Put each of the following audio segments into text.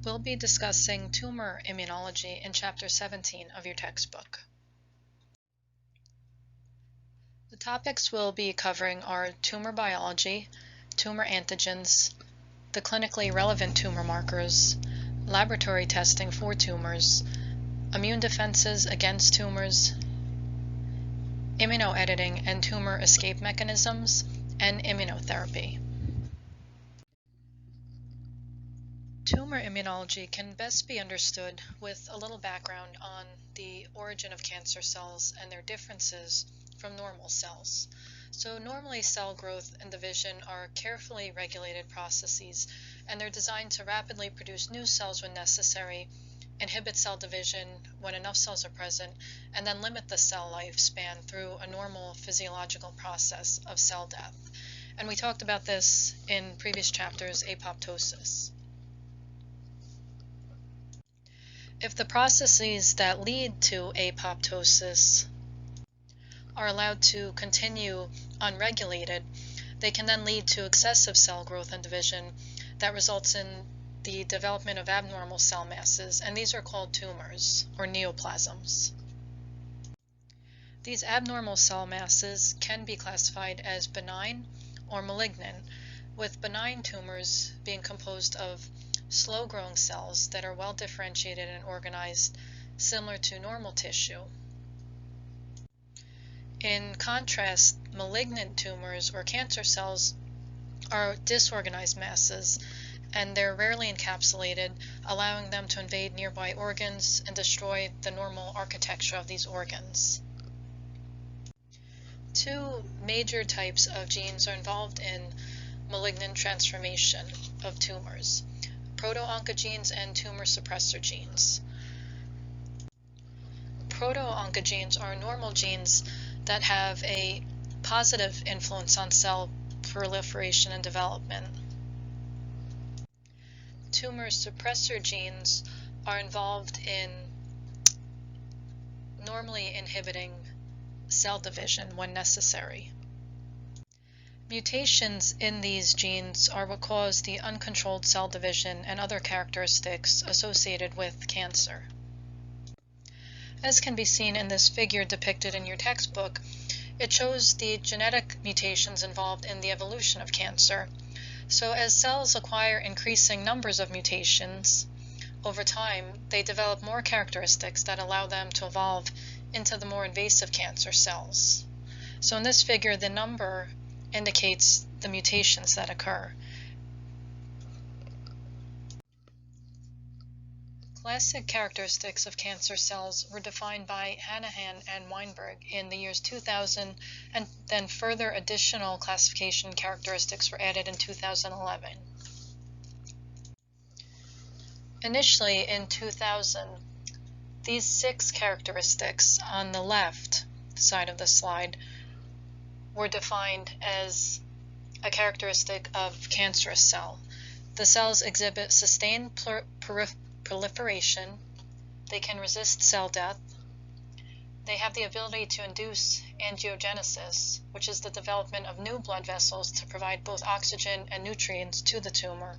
We'll be discussing tumor immunology in Chapter 17 of your textbook. The topics we'll be covering are tumor biology, tumor antigens, the clinically relevant tumor markers, laboratory testing for tumors, immune defenses against tumors, immunoediting and tumor escape mechanisms, and immunotherapy. Tumor immunology can best be understood with a little background on the origin of cancer cells and their differences from normal cells. So normally cell growth and division are carefully regulated processes, and they're designed to rapidly produce new cells when necessary, inhibit cell division when enough cells are present, and then limit the cell lifespan through a normal physiological process of cell death. And we talked about this in previous chapters, apoptosis. If the processes that lead to apoptosis are allowed to continue unregulated, they can then lead to excessive cell growth and division that results in the development of abnormal cell masses, and these are called tumors or neoplasms. These abnormal cell masses can be classified as benign or malignant, with benign tumors being composed of slow-growing cells that are well differentiated and organized, similar to normal tissue. In contrast, malignant tumors or cancer cells are disorganized masses, and they're rarely encapsulated, allowing them to invade nearby organs and destroy the normal architecture of these organs. Two major types of genes are involved in malignant transformation of tumors: proto-oncogenes and tumor suppressor genes. Proto-oncogenes are normal genes that have a positive influence on cell proliferation and development. Tumor suppressor genes are involved in normally inhibiting cell division when necessary. Mutations in these genes are what cause the uncontrolled cell division and other characteristics associated with cancer. As can be seen in this figure depicted in your textbook, it shows the genetic mutations involved in the evolution of cancer. So as cells acquire increasing numbers of mutations over time, they develop more characteristics that allow them to evolve into the more invasive cancer cells. So in this figure, the number indicates the mutations that occur. Classic characteristics of cancer cells were defined by Hanahan and Weinberg in the years 2000, and then further additional classification characteristics were added in 2011. Initially in 2000, these 6 characteristics on the left side of the slide were defined as a characteristic of cancerous cell. The cells exhibit sustained proliferation, they can resist cell death, they have the ability to induce angiogenesis, which is the development of new blood vessels to provide both oxygen and nutrients to the tumor.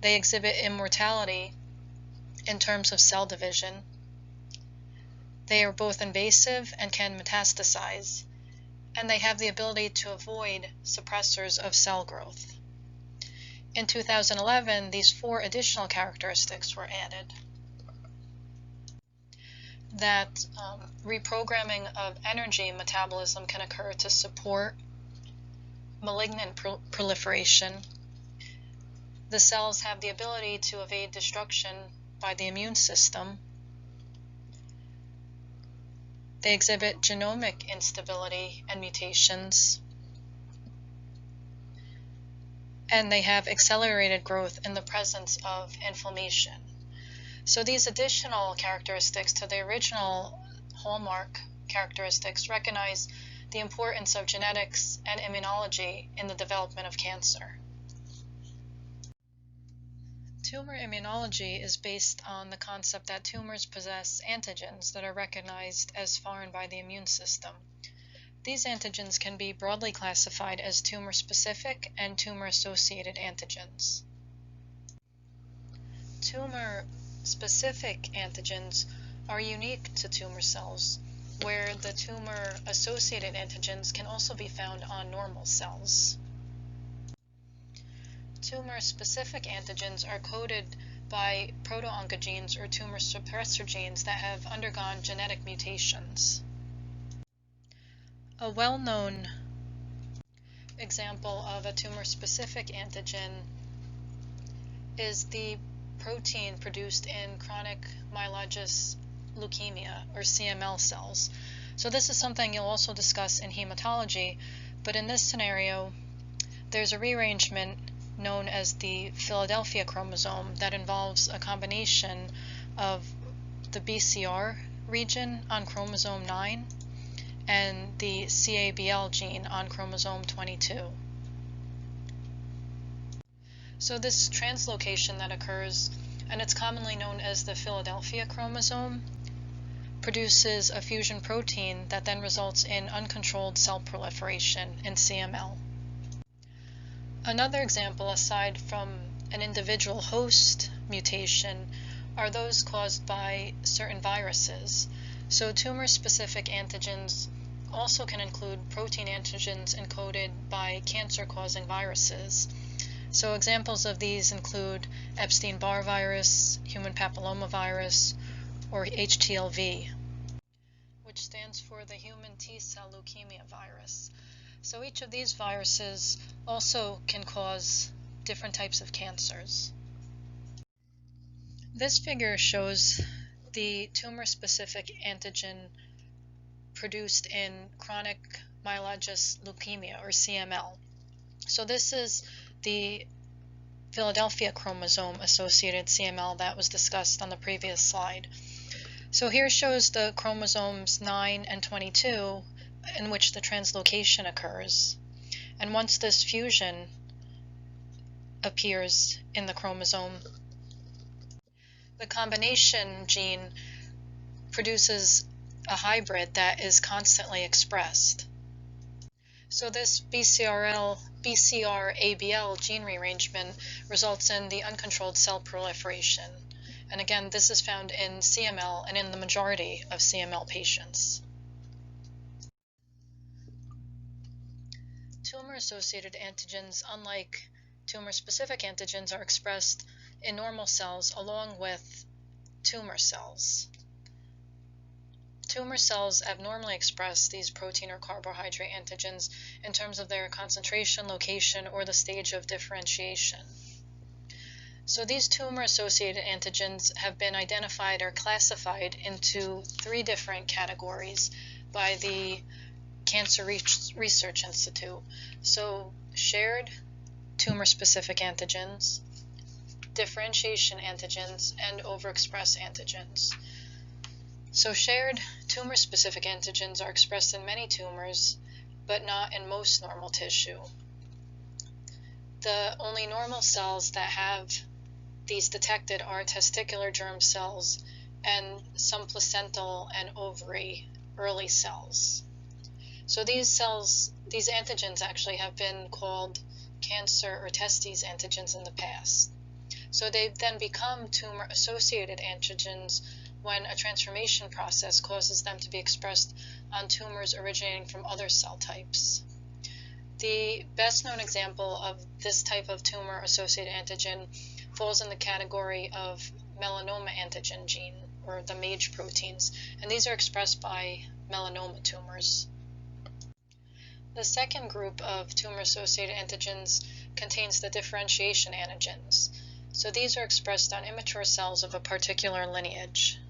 They exhibit immortality in terms of cell division. They are both invasive and can metastasize, and they have the ability to avoid suppressors of cell growth. In 2011, these 4 additional characteristics were added. That reprogramming of energy metabolism can occur to support malignant proliferation. The cells have the ability to evade destruction by the immune system. They exhibit genomic instability and mutations, and they have accelerated growth in the presence of inflammation. So these additional characteristics to the original hallmark characteristics recognize the importance of genetics and immunology in the development of cancer. Tumor immunology is based on the concept that tumors possess antigens that are recognized as foreign by the immune system. These antigens can be broadly classified as tumor-specific and tumor-associated antigens. Tumor-specific antigens are unique to tumor cells, where the tumor-associated antigens can also be found on normal cells. Tumor-specific antigens are coded by proto-oncogenes or tumor suppressor genes that have undergone genetic mutations. A well-known example of a tumor-specific antigen is the protein produced in chronic myelogenous leukemia, or CML cells. So this is something you'll also discuss in hematology, but in this scenario, there's a rearrangement known as the Philadelphia chromosome that involves a combination of the BCR region on chromosome 9 and the CABL gene on chromosome 22. So this translocation that occurs, and it's commonly known as the Philadelphia chromosome, produces a fusion protein that then results in uncontrolled cell proliferation in CML. Another example, aside from an individual host mutation, are those caused by certain viruses. So tumor-specific antigens also can include protein antigens encoded by cancer-causing viruses. So examples of these include Epstein-Barr virus, human papillomavirus, or HTLV, which stands for the human T-cell leukemia virus. So each of these viruses also can cause different types of cancers. This figure shows the tumor-specific antigen produced in chronic myelogenous leukemia, or CML. So this is the Philadelphia chromosome-associated CML that was discussed on the previous slide. So here shows the chromosomes 9 and 22 in which the translocation occurs. And once this fusion appears in the chromosome, the combination gene produces a hybrid that is constantly expressed. So this BCR-ABL gene rearrangement results in the uncontrolled cell proliferation. And again, this is found in CML and in the majority of CML patients. Tumor-associated antigens, unlike tumor-specific antigens, are expressed in normal cells along with tumor cells. Tumor cells abnormally express these protein or carbohydrate antigens in terms of their concentration, location, or the stage of differentiation. So these tumor-associated antigens have been identified or classified into 3 different categories by the Cancer Research Institute. So shared tumor-specific antigens, differentiation antigens, and overexpress antigens. So shared tumor-specific antigens are expressed in many tumors, but not in most normal tissue. The only normal cells that have these detected are testicular germ cells and some placental and ovary early cells. So these antigens actually have been called cancer or testes antigens in the past. So they then become tumor-associated antigens when a transformation process causes them to be expressed on tumors originating from other cell types. The best known example of this type of tumor-associated antigen falls in the category of melanoma antigen gene, or the MAGE proteins, and these are expressed by melanoma tumors. The second group of tumor-associated antigens contains the differentiation antigens. So these are expressed on immature cells of a particular lineage.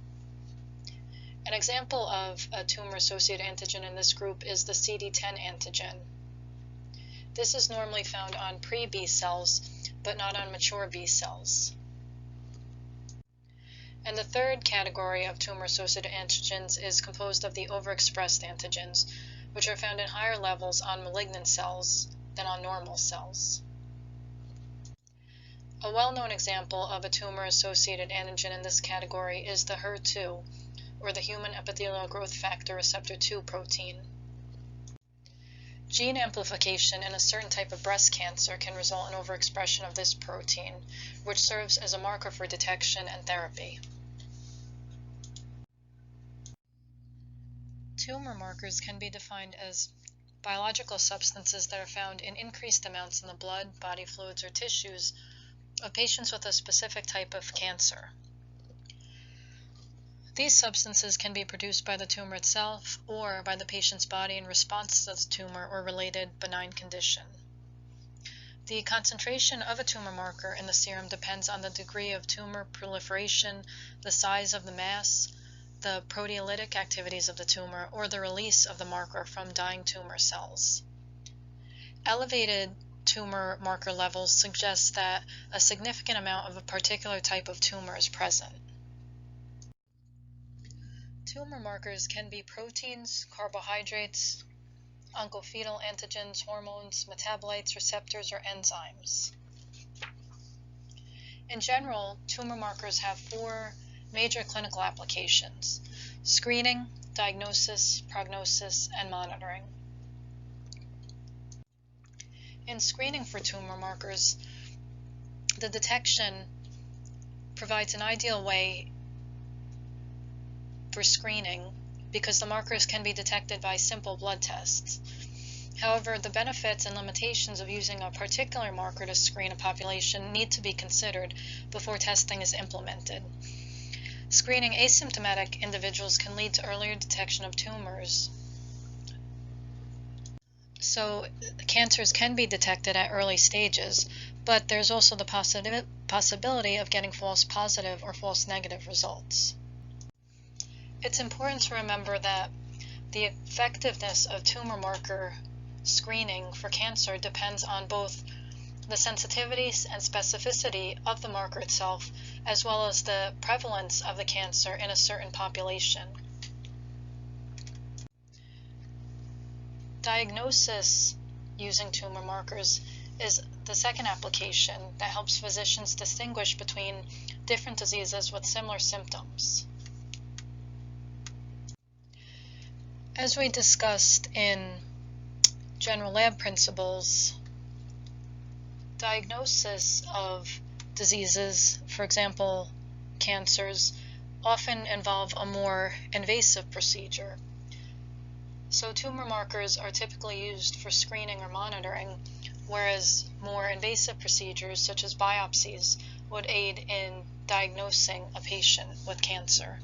An example of a tumor-associated antigen in this group is the CD10 antigen. This is normally found on pre-B cells, but not on mature B cells. And the third category of tumor-associated antigens is composed of the overexpressed antigens, which are found in higher levels on malignant cells than on normal cells. A well-known example of a tumor-associated antigen in this category is the HER2, or the human epithelial growth factor receptor 2 protein. Gene amplification in a certain type of breast cancer can result in overexpression of this protein, which serves as a marker for detection and therapy. Tumor markers can be defined as biological substances that are found in increased amounts in the blood, body fluids, or tissues of patients with a specific type of cancer. These substances can be produced by the tumor itself or by the patient's body in response to the tumor or related benign condition. The concentration of a tumor marker in the serum depends on the degree of tumor proliferation, the size of the mass, the proteolytic activities of the tumor, or the release of the marker from dying tumor cells. Elevated tumor marker levels suggest that a significant amount of a particular type of tumor is present. Tumor markers can be proteins, carbohydrates, oncofetal antigens, hormones, metabolites, receptors, or enzymes. In general, tumor markers have four major clinical applications: screening, diagnosis, prognosis, and monitoring. In screening for tumor markers, the detection provides an ideal way for screening because the markers can be detected by simple blood tests. However, the benefits and limitations of using a particular marker to screen a population need to be considered before testing is implemented. Screening asymptomatic individuals can lead to earlier detection of tumors. So cancers can be detected at early stages, but there's also the possibility of getting false positive or false negative results. It's important to remember that the effectiveness of tumor marker screening for cancer depends on both the sensitivity and specificity of the marker itself, as well as the prevalence of the cancer in a certain population. Diagnosis using tumor markers is the second application that helps physicians distinguish between different diseases with similar symptoms. As we discussed in general lab principles, diagnosis of diseases, for example, cancers, often involve a more invasive procedure. So tumor markers are typically used for screening or monitoring, whereas more invasive procedures, such as biopsies, would aid in diagnosing a patient with cancer.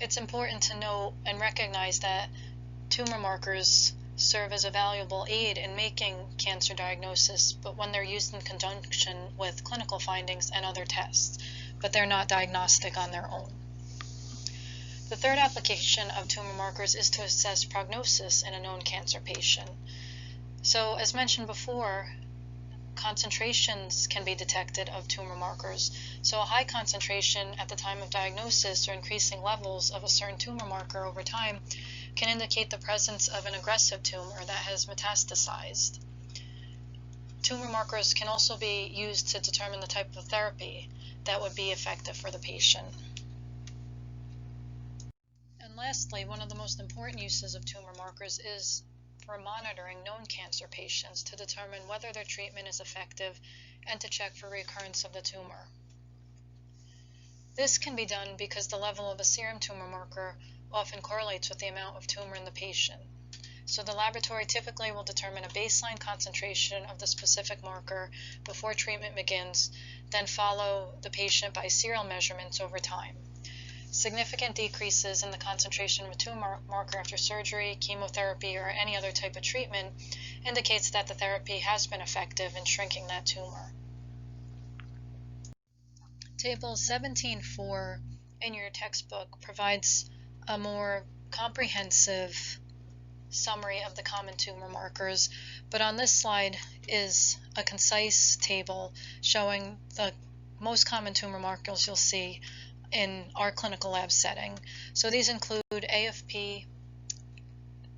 It's important to note and recognize that tumor markers serve as a valuable aid in making cancer diagnosis, but when they're used in conjunction with clinical findings and other tests, but they're not diagnostic on their own. The third application of tumor markers is to assess prognosis in a known cancer patient. So, as mentioned before, concentrations can be detected of tumor markers. So a high concentration at the time of diagnosis or increasing levels of a certain tumor marker over time can indicate the presence of an aggressive tumor that has metastasized. Tumor markers can also be used to determine the type of therapy that would be effective for the patient. And lastly, one of the most important uses of tumor markers is for monitoring known cancer patients to determine whether their treatment is effective and to check for recurrence of the tumor. This can be done because the level of a serum tumor marker often correlates with the amount of tumor in the patient. So the laboratory typically will determine a baseline concentration of the specific marker before treatment begins, then follow the patient by serial measurements over time. Significant decreases in the concentration of a tumor marker after surgery, chemotherapy, or any other type of treatment indicates that the therapy has been effective in shrinking that tumor. Table 17.4 in your textbook provides a more comprehensive summary of the common tumor markers, but on this slide is a concise table showing the most common tumor markers you'll see in our clinical lab setting. So these include AFP,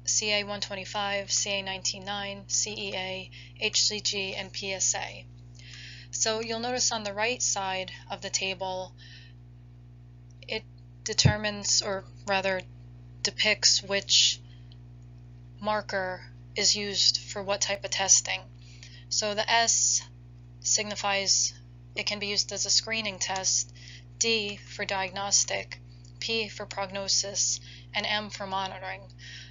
CA125, CA19-9, CEA, HCG, and PSA. So you'll notice on the right side of the table, it determines, or rather depicts, which marker is used for what type of testing. So the S signifies it can be used as a screening test, D for diagnostic, P for prognosis, and M for monitoring.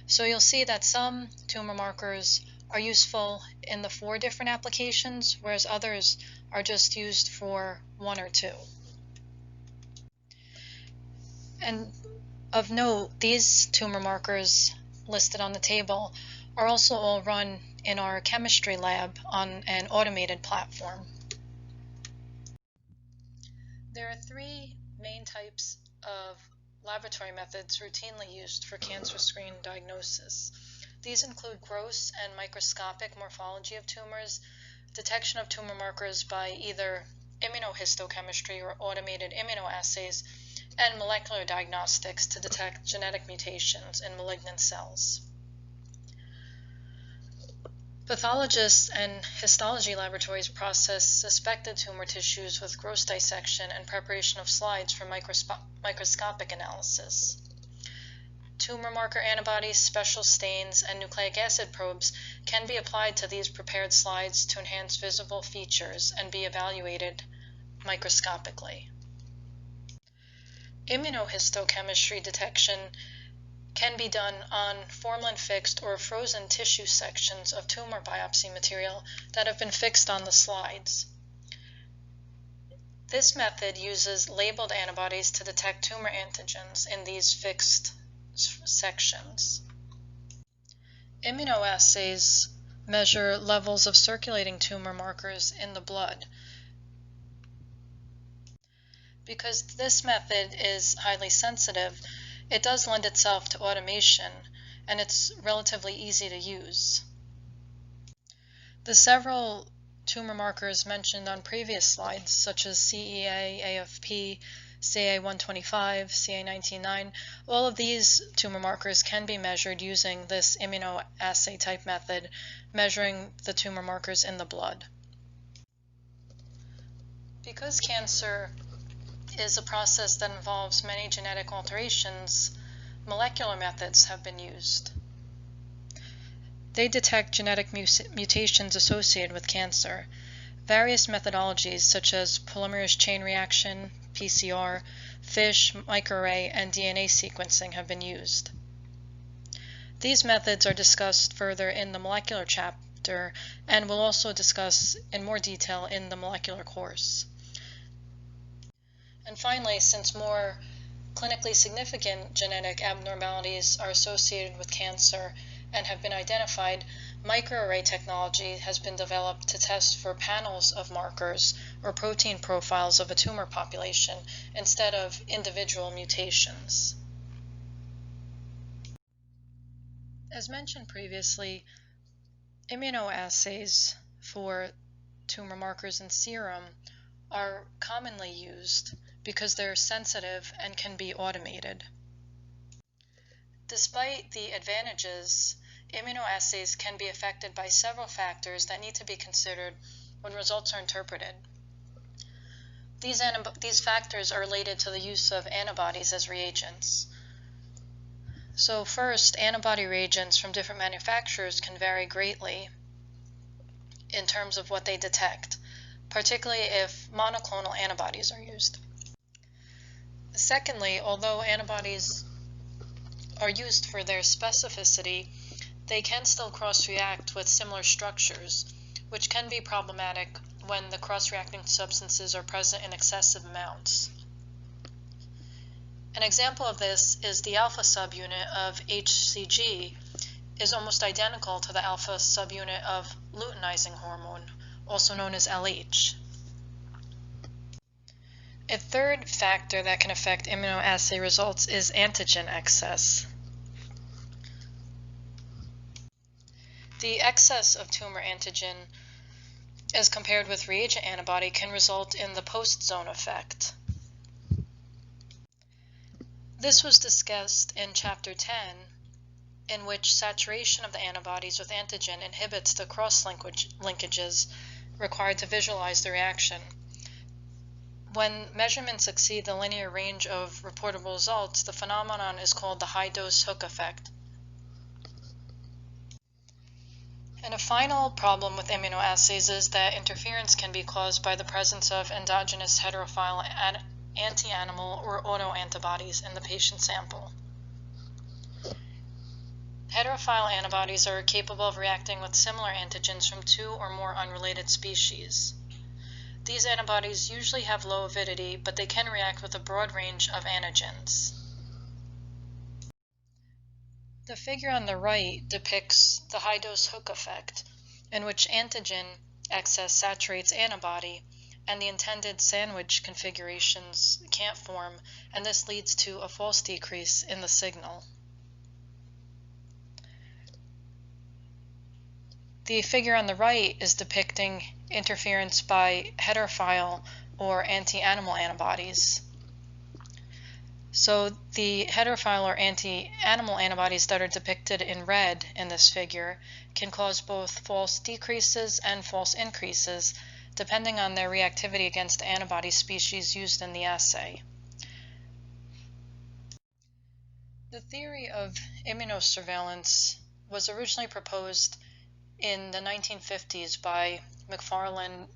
So you'll see that some tumor markers are useful in the 4 different applications, whereas others are just used for 1 or 2. And of note, these tumor markers listed on the table are also all run in our chemistry lab on an automated platform. There are 3 main types of laboratory methods routinely used for cancer screen diagnosis. These include gross and microscopic morphology of tumors, detection of tumor markers by either immunohistochemistry or automated immunoassays, and molecular diagnostics to detect genetic mutations in malignant cells. Pathologists and histology laboratories process suspected tumor tissues with gross dissection and preparation of slides for microscopic analysis. Tumor marker antibodies, special stains, and nucleic acid probes can be applied to these prepared slides to enhance visible features and be evaluated microscopically. Immunohistochemistry detection can be done on formalin-fixed or frozen tissue sections of tumor biopsy material that have been fixed on the slides. This method uses labeled antibodies to detect tumor antigens in these fixed sections. Immunoassays measure levels of circulating tumor markers in the blood. Because this method is highly sensitive, it does lend itself to automation, and it's relatively easy to use. The several tumor markers mentioned on previous slides, such as CEA, AFP, CA125, CA199, all of these tumor markers can be measured using this immunoassay type method, measuring the tumor markers in the blood. Because cancer is a process that involves many genetic alterations, molecular methods have been used. They detect genetic mutations associated with cancer. Various methodologies such as polymerase chain reaction, PCR, FISH, microarray, and DNA sequencing have been used. These methods are discussed further in the molecular chapter and will also discuss in more detail in the molecular course. And finally, since more clinically significant genetic abnormalities are associated with cancer and have been identified, microarray technology has been developed to test for panels of markers or protein profiles of a tumor population instead of individual mutations. As mentioned previously, immunoassays for tumor markers in serum are commonly used because they're sensitive and can be automated. Despite the advantages, immunoassays can be affected by several factors that need to be considered when results are interpreted. These factors are related to the use of antibodies as reagents. So first, antibody reagents from different manufacturers can vary greatly in terms of what they detect, particularly if monoclonal antibodies are used. Secondly, although antibodies are used for their specificity, they can still cross-react with similar structures, which can be problematic when the cross-reacting substances are present in excessive amounts. An example of this is the alpha subunit of HCG is almost identical to the alpha subunit of luteinizing hormone, also known as LH. A third factor that can affect immunoassay results is antigen excess. The excess of tumor antigen as compared with reagent antibody can result in the post-zone effect. This was discussed in Chapter 10, in which saturation of the antibodies with antigen inhibits the cross-linkages required to visualize the reaction. When measurements exceed the linear range of reportable results, the phenomenon is called the high-dose hook effect. And a final problem with immunoassays is that interference can be caused by the presence of endogenous heterophile anti-animal or autoantibodies in the patient sample. Heterophile antibodies are capable of reacting with similar antigens from two or more unrelated species. These antibodies usually have low avidity, but they can react with a broad range of antigens. The figure on the right depicts the high-dose hook effect, in which antigen excess saturates antibody, and the intended sandwich configurations can't form, and this leads to a false decrease in the signal. The figure on the right is depicting interference by heterophile or anti-animal antibodies. So the heterophile or anti-animal antibodies that are depicted in red in this figure can cause both false decreases and false increases depending on their reactivity against the antibody species used in the assay. The theory of immunosurveillance was originally proposed in the 1950s by McFarland,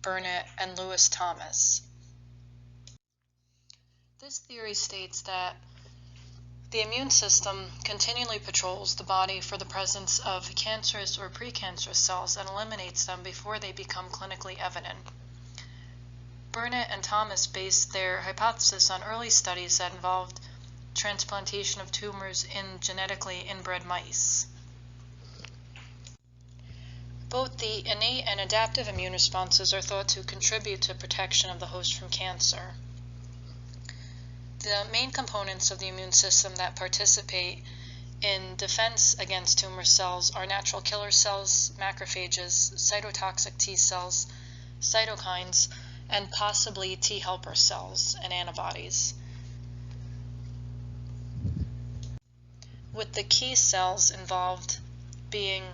Burnett, and Lewis Thomas. This theory states that the immune system continually patrols the body for the presence of cancerous or precancerous cells and eliminates them before they become clinically evident. Burnett and Thomas based their hypothesis on early studies that involved transplantation of tumors in genetically inbred mice. Both the innate and adaptive immune responses are thought to contribute to protection of the host from cancer. The main components of the immune system that participate in defense against tumor cells are natural killer cells, macrophages, cytotoxic T cells, cytokines, and possibly T helper cells and antibodies, with the key cells involved being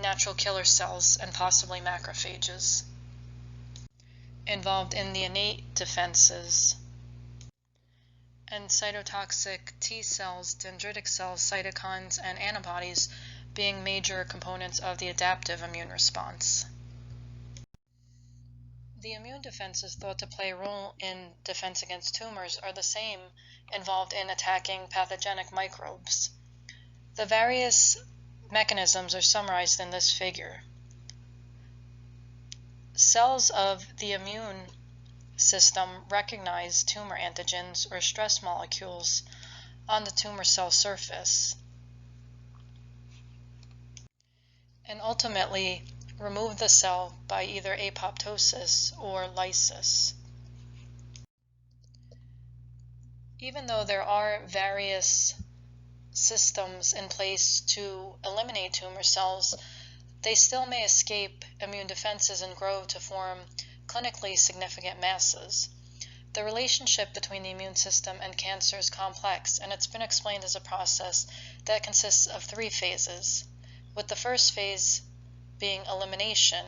natural killer cells and possibly macrophages involved in the innate defenses, and cytotoxic T cells, dendritic cells, cytokines, and antibodies being major components of the adaptive immune response. The immune defenses thought to play a role in defense against tumors are the same involved in attacking pathogenic microbes. The various mechanisms are summarized in this figure. Cells of the immune system recognize tumor antigens or stress molecules on the tumor cell surface and ultimately remove the cell by either apoptosis or lysis. Even though there are various systems in place to eliminate tumor cells, they still may escape immune defenses and grow to form clinically significant masses. The relationship between the immune system and cancer is complex, and it's been explained as a process that consists of three phases, with the first phase being elimination,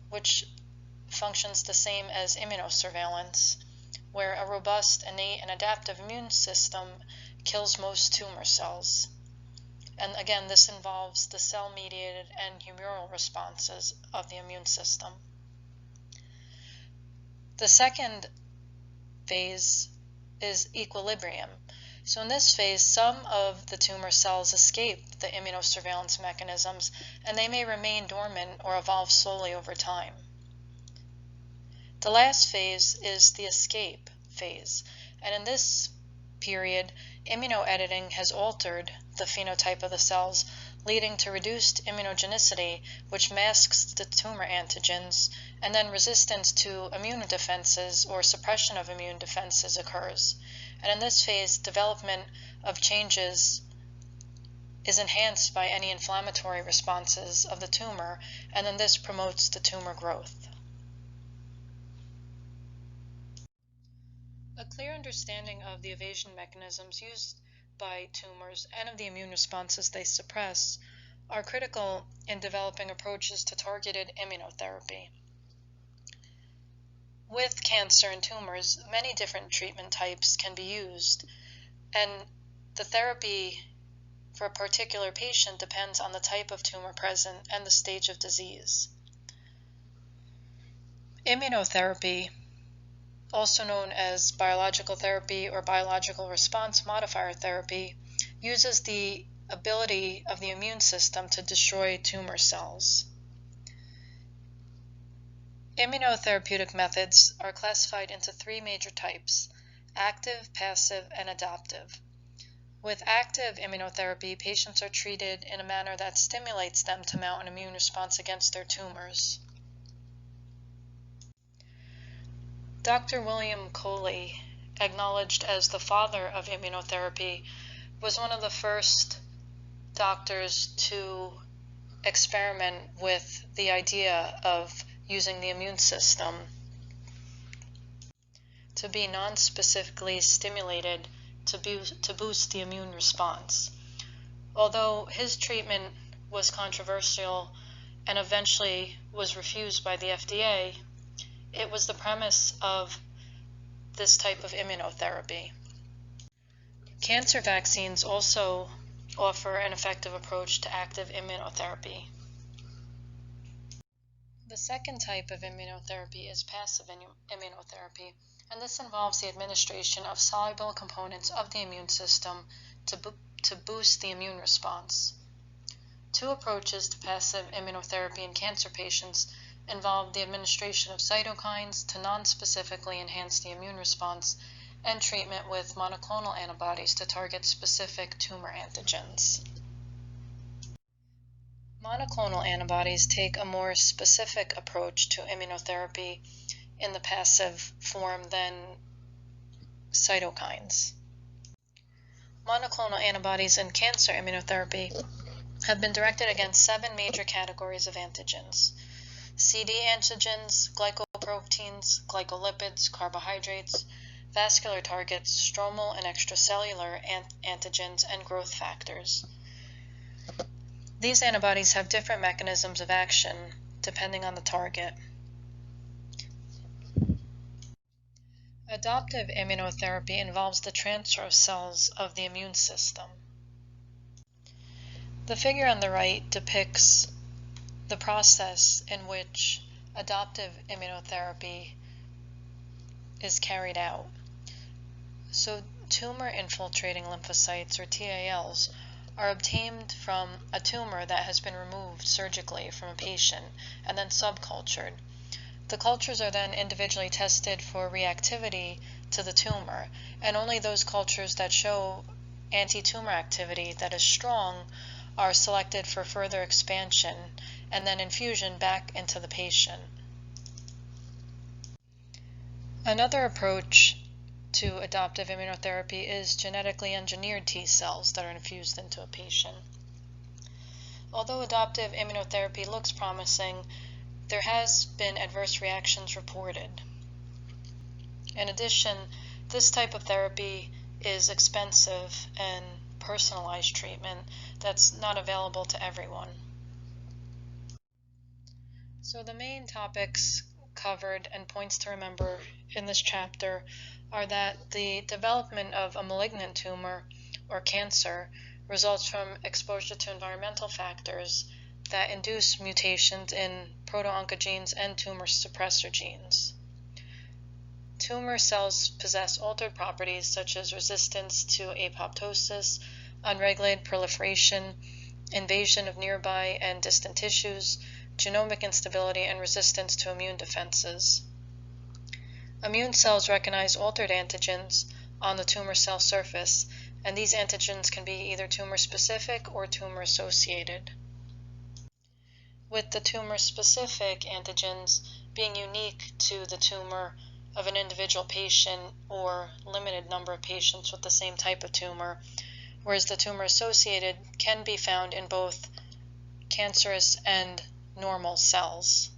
which functions the same as immunosurveillance, where a robust, innate, and adaptive immune system kills most tumor cells. And again, this involves the cell-mediated and humoral responses of the immune system. The second phase is equilibrium. So in this phase, some of the tumor cells escape the immunosurveillance mechanisms, and they may remain dormant or evolve slowly over time. The last phase is the escape phase, and in this period, immunoediting has altered the phenotype of the cells, leading to reduced immunogenicity, which masks the tumor antigens, and then resistance to immune defenses or suppression of immune defenses occurs. And in this phase, development of changes is enhanced by any inflammatory responses of the tumor, and then this promotes the tumor growth. A clear understanding of the evasion mechanisms used by tumors and of the immune responses they suppress are critical in developing approaches to targeted immunotherapy. With cancer and tumors, many different treatment types can be used, and the therapy for a particular patient depends on the type of tumor present and the stage of disease. Immunotherapy, also known as biological therapy or biological response modifier therapy, uses the ability of the immune system to destroy tumor cells. Immunotherapeutic methods are classified into three major types: active, passive, and adaptive. With active immunotherapy, patients are treated in a manner that stimulates them to mount an immune response against their tumors. Dr. William Coley, acknowledged as the father of immunotherapy, was one of the first doctors to experiment with the idea of using the immune system to be non-specifically stimulated to boost the immune response. Although his treatment was controversial and eventually was refused by the FDA, it was the premise of this type of immunotherapy. Cancer vaccines also offer an effective approach to active immunotherapy. The second type of immunotherapy is passive immunotherapy, and this involves the administration of soluble components of the immune system to boost the immune response. Two approaches to passive immunotherapy in cancer patients involve the administration of cytokines to non-specifically enhance the immune response and treatment with monoclonal antibodies to target specific tumor antigens. Monoclonal antibodies take a more specific approach to immunotherapy in the passive form than cytokines. Monoclonal antibodies in cancer immunotherapy have been directed against 7 major categories of antigens: CD antigens, glycoproteins, glycolipids, carbohydrates, vascular targets, stromal and extracellular antigens, and growth factors. These antibodies have different mechanisms of action depending on the target. Adaptive immunotherapy involves the transfer of cells of the immune system. The figure on the right depicts the process in which adaptive immunotherapy is carried out. So tumor-infiltrating lymphocytes, or TALs, are obtained from a tumor that has been removed surgically from a patient and then subcultured. The cultures are then individually tested for reactivity to the tumor, and only those cultures that show anti-tumor activity that is strong are selected for further expansion and then infusion back into the patient. Another approach to adaptive immunotherapy is genetically engineered T cells that are infused into a patient. Although adaptive immunotherapy looks promising, there has been adverse reactions reported. In addition, this type of therapy is expensive and personalized treatment that's not available to everyone. So the main topics covered and points to remember in this chapter are that the development of a malignant tumor or cancer results from exposure to environmental factors that induce mutations in proto-oncogenes and tumor suppressor genes. Tumor cells possess altered properties such as resistance to apoptosis, unregulated proliferation, invasion of nearby and distant tissues, genomic instability, and resistance to immune defenses. Immune cells recognize altered antigens on the tumor cell surface, and these antigens can be either tumor-specific or tumor-associated, with the tumor-specific antigens being unique to the tumor of an individual patient or limited number of patients with the same type of tumor, whereas the tumor-associated can be found in both cancerous and normal cells.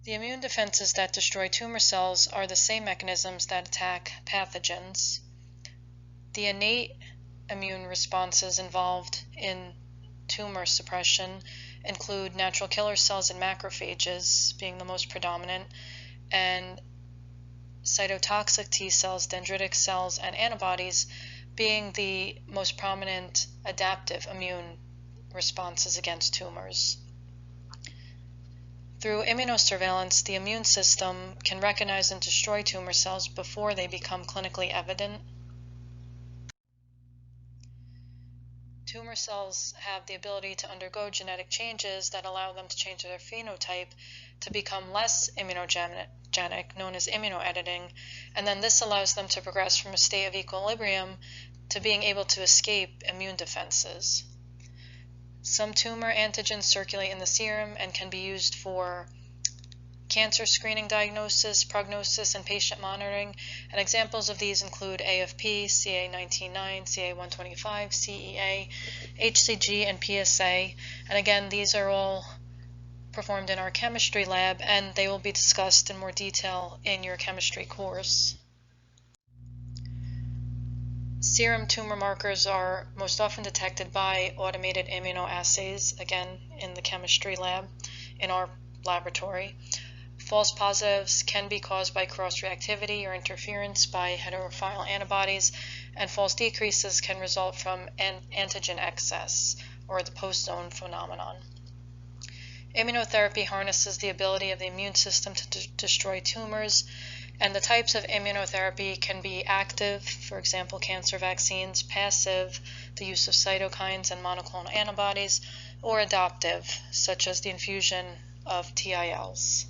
The immune defenses that destroy tumor cells are the same mechanisms that attack pathogens. The innate immune responses involved in tumor suppression include natural killer cells and macrophages being the most predominant, and cytotoxic T cells, dendritic cells, and antibodies being the most prominent adaptive immune responses against tumors. Through immunosurveillance, the immune system can recognize and destroy tumor cells before they become clinically evident. Tumor cells have the ability to undergo genetic changes that allow them to change their phenotype to become less immunogenic, known as immunoediting, and then this allows them to progress from a state of equilibrium to being able to escape immune defenses. Some tumor antigens circulate in the serum and can be used for cancer screening, diagnosis, prognosis, and patient monitoring, and examples of these include AFP, CA19-9, CA125, CEA, HCG, and PSA. And again, these are all performed in our chemistry lab, and they will be discussed in more detail in your chemistry course. Serum tumor markers are most often detected by automated immunoassays, again in the chemistry lab in our laboratory. False positives can be caused by cross-reactivity or interference by heterophile antibodies, and false decreases can result from antigen excess or the post-zone phenomenon. Immunotherapy harnesses the ability of the immune system to destroy tumors, and the types of immunotherapy can be active, for example, cancer vaccines, passive, the use of cytokines and monoclonal antibodies, or adaptive, such as the infusion of TILs.